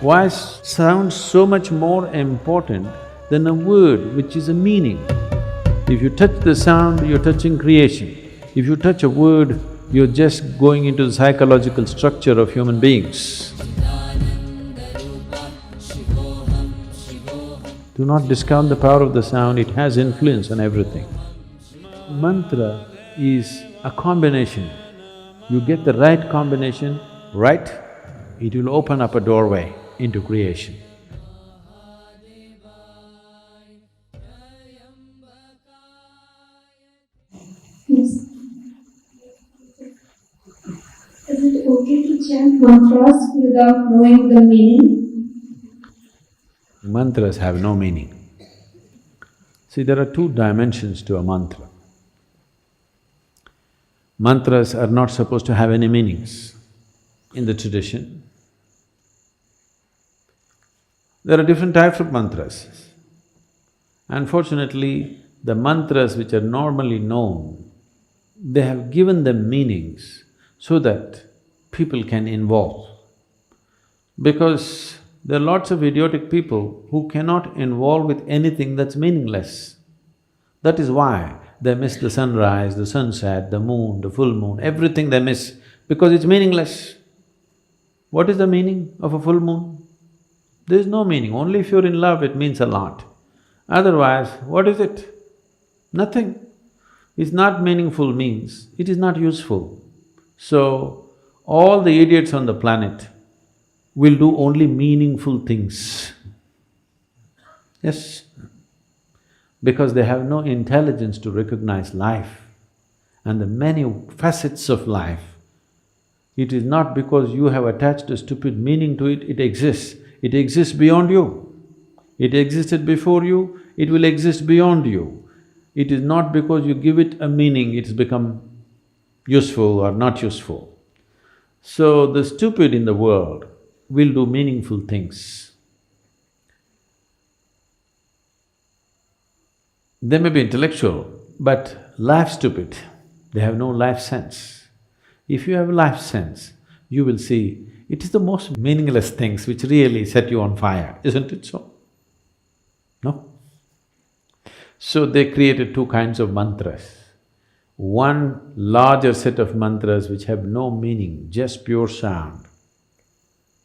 Why sound so much more important than a word which is a meaning? If you touch the sound, you're touching creation. If you touch a word, you're just going into the psychological structure of human beings. Do not discount the power of the sound, it has influence on everything. Mantra is a combination. You get the right combination, right, it will open up a doorway into creation. Yes. Is it okay to chant mantras without knowing the meaning? Mantras have no meaning. See, there are two dimensions to a mantra. Mantras are not supposed to have any meanings in the tradition. There are different types of mantras. Unfortunately, the mantras which are normally known, they have given them meanings so that people can involve. Because there are lots of idiotic people who cannot involve with anything that's meaningless. That is why they miss the sunrise, the sunset, the moon, the full moon, everything they miss because it's meaningless. What is the meaning of a full moon? There is no meaning, only if you're in love it means a lot. Otherwise, what is it? Nothing. It's not meaningful means it is not useful. So, all the idiots on the planet will do only meaningful things. Yes, because they have no intelligence to recognize life and the many facets of life. It is not because you have attached a stupid meaning to it, it exists. It exists beyond you. It existed before you, it will exist beyond you. It is not because you give it a meaning, it's become useful or not useful. So the stupid in the world will do meaningful things. They may be intellectual, but life stupid, they have no life sense. If you have life sense, you will see it is the most meaningless things which really set you on fire, isn't it so? No? So they created two kinds of mantras. One larger set of mantras which have no meaning, just pure sound.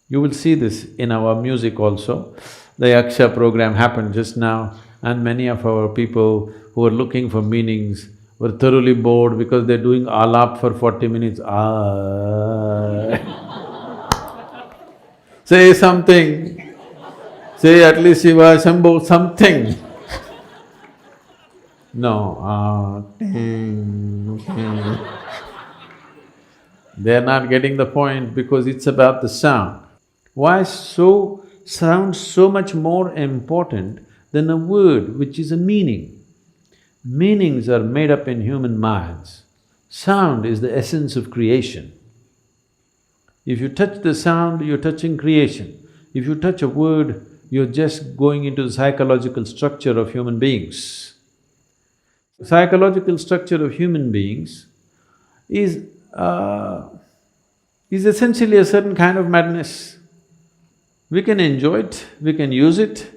You will see this in our music also. The Yaksha program happened just now and many of our people who are looking for meanings were thoroughly bored because they're doing alap for 40 minutes, Say something, say at least Shiva, Shambho, something. No, They're not getting the point because it's about the sound. Why sound so much more important than a word which is a meaning? Meanings are made up in human minds. Sound is the essence of creation. If you touch the sound, you're touching creation. If you touch a word, you're just going into the psychological structure of human beings. Psychological structure of human beings is essentially a certain kind of madness. We can enjoy it, we can use it,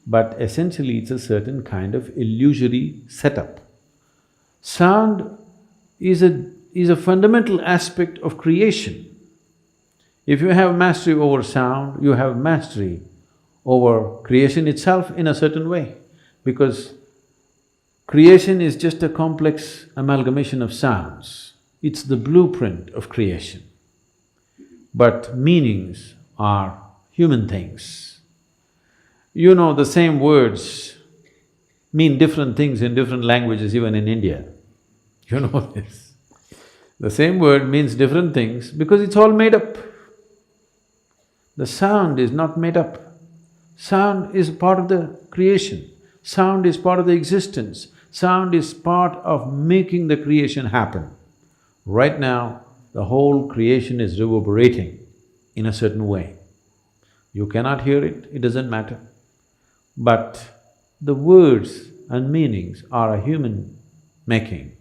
but essentially it's a certain kind of illusory setup. Sound is a fundamental aspect of creation. If you have mastery over sound, you have mastery over creation itself in a certain way, because creation is just a complex amalgamation of sounds. It's the blueprint of creation. But meanings are human things. You know, the same words mean different things in different languages, even in India. You know this. The same word means different things because it's all made up. The sound is not made up. Sound is part of the creation. Sound is part of the existence. Sound is part of making the creation happen. Right now, the whole creation is reverberating in a certain way. You cannot hear it, it doesn't matter. But the words and meanings are a human making.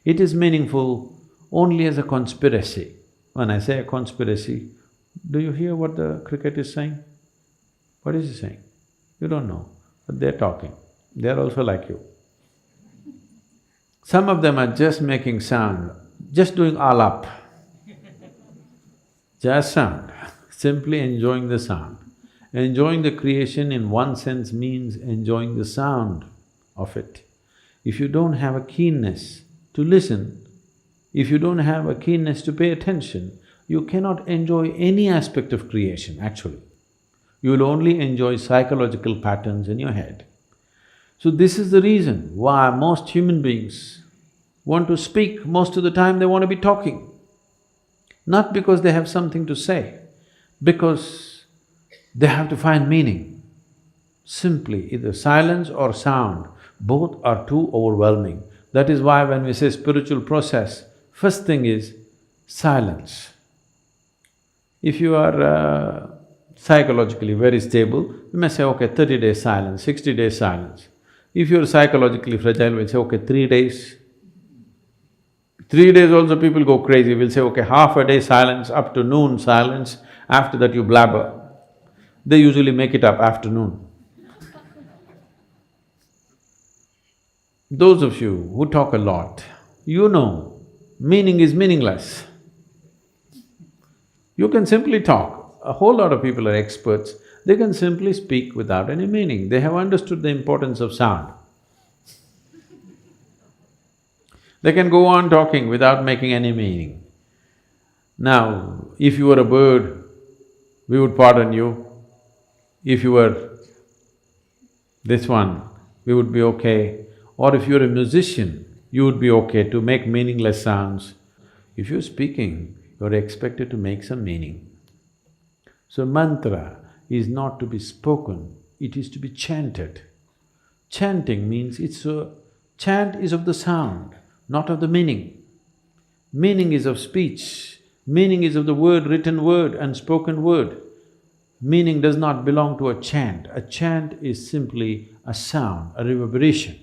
It is meaningful only as a conspiracy. When I say a conspiracy, do you hear what the cricket is saying? What is he saying? You don't know, but they're talking. They're also like you. Some of them are just making sound, just doing alap. Just sound, simply enjoying the sound. Enjoying the creation in one sense means enjoying the sound of it. If you don't have a keenness to listen, if you don't have a keenness to pay attention, you cannot enjoy any aspect of creation, actually. You will only enjoy psychological patterns in your head. So this is the reason why most human beings want to speak, most of the time they want to be talking. Not because they have something to say, because they have to find meaning. Simply, either silence or sound, both are too overwhelming. That is why when we say spiritual process, first thing is silence. If you are psychologically very stable, you may say, okay, 30 days silence, 60 days silence. If you're psychologically fragile, we'll say, okay, 3 days. 3 days also people go crazy, we'll say, okay, half a day silence, up to noon silence, after that you blabber. They usually make it up afternoon. Those of you who talk a lot, you know, meaning is meaningless. You can simply talk. A whole lot of people are experts, they can simply speak without any meaning. They have understood the importance of sound. They can go on talking without making any meaning. Now, if you were a bird, we would pardon you. If you were this one, we would be okay. Or if you're a musician, you would be okay to make meaningless sounds. If you're speaking, you're expected to make some meaning. So mantra is not to be spoken, it is to be chanted. Chanting means chant is of the sound, not of the meaning. Meaning is of speech, meaning is of the word, written word and spoken word. Meaning does not belong to a chant. A chant is simply a sound, a reverberation.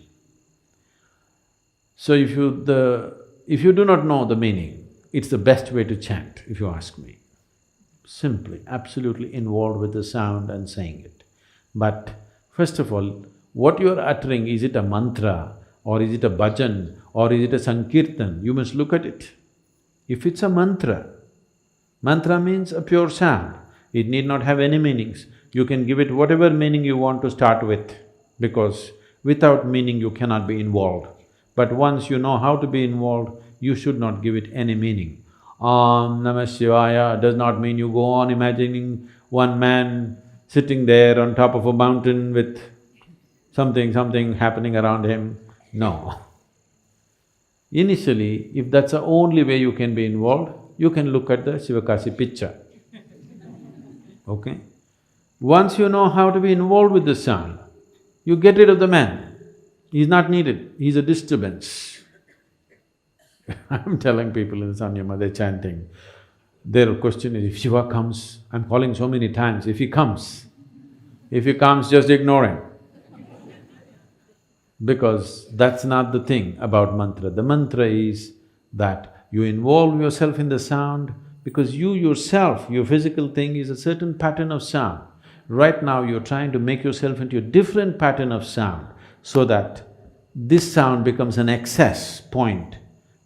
So if you do not know the meaning, it's the best way to chant, if you ask me. Simply, absolutely involved with the sound and saying it. But first of all, what you are uttering, is it a mantra or is it a bhajan or is it a sankirtan? You must look at it. If it's a mantra means a pure sound. It need not have any meanings. You can give it whatever meaning you want to start with, because without meaning you cannot be involved. But once you know how to be involved, you should not give it any meaning. Om Namah Shivaya does not mean you go on imagining one man sitting there on top of a mountain with something happening around him. No. Initially, if that's the only way you can be involved, you can look at the Sivakasi picture. Okay? Once you know how to be involved with the sound, you get rid of the man. He's not needed, he's a disturbance. I'm telling people in Sanyama, they're chanting. Their question is, if Shiva comes, I'm calling so many times, if he comes, just ignore him. Because that's not the thing about mantra. The mantra is that you involve yourself in the sound because you yourself, your physical thing is a certain pattern of sound. Right now you're trying to make yourself into a different pattern of sound so that this sound becomes an access point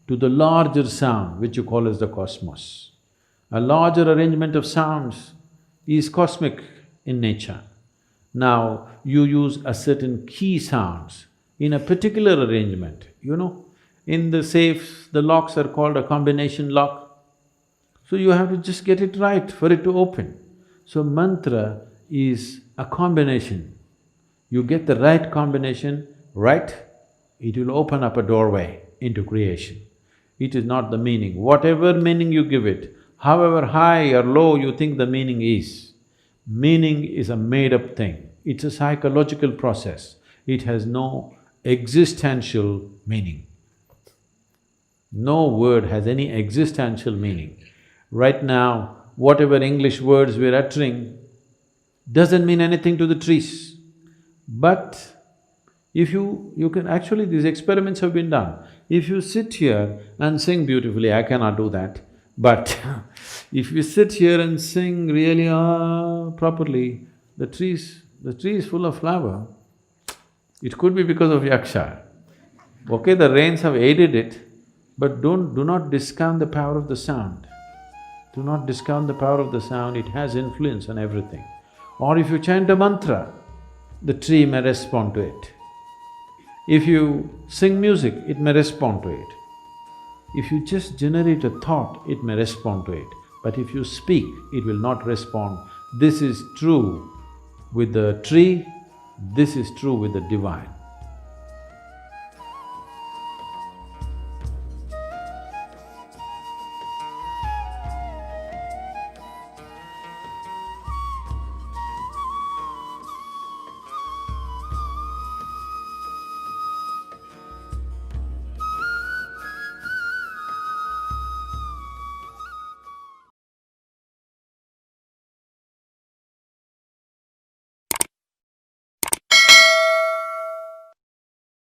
to the larger sound which you call as the cosmos. A larger arrangement of sounds is cosmic in nature. Now, you use a certain key sounds in a particular arrangement, you know. In the safes, the locks are called a combination lock. So you have to just get it right for it to open. So mantra is a combination. You get the right combination right, it will open up a doorway into creation. It is not the meaning. Whatever meaning you give it, however high or low you think the meaning is a made-up thing. It's a psychological process. It has no existential meaning. No word has any existential meaning. Right now, whatever English words we're uttering doesn't mean anything to the trees. But if you can… actually these experiments have been done. If you sit here and sing beautifully, I cannot do that, but if you sit here and sing really properly, the tree is full of flower. It could be because of yaksha. Okay, the rains have aided it, but do not discount the power of the sound. Do not discount the power of the sound, it has influence on everything. Or if you chant a mantra, the tree may respond to it. If you sing music, it may respond to it. If you just generate a thought, it may respond to it. But if you speak, it will not respond. This is true with the tree, this is true with the divine.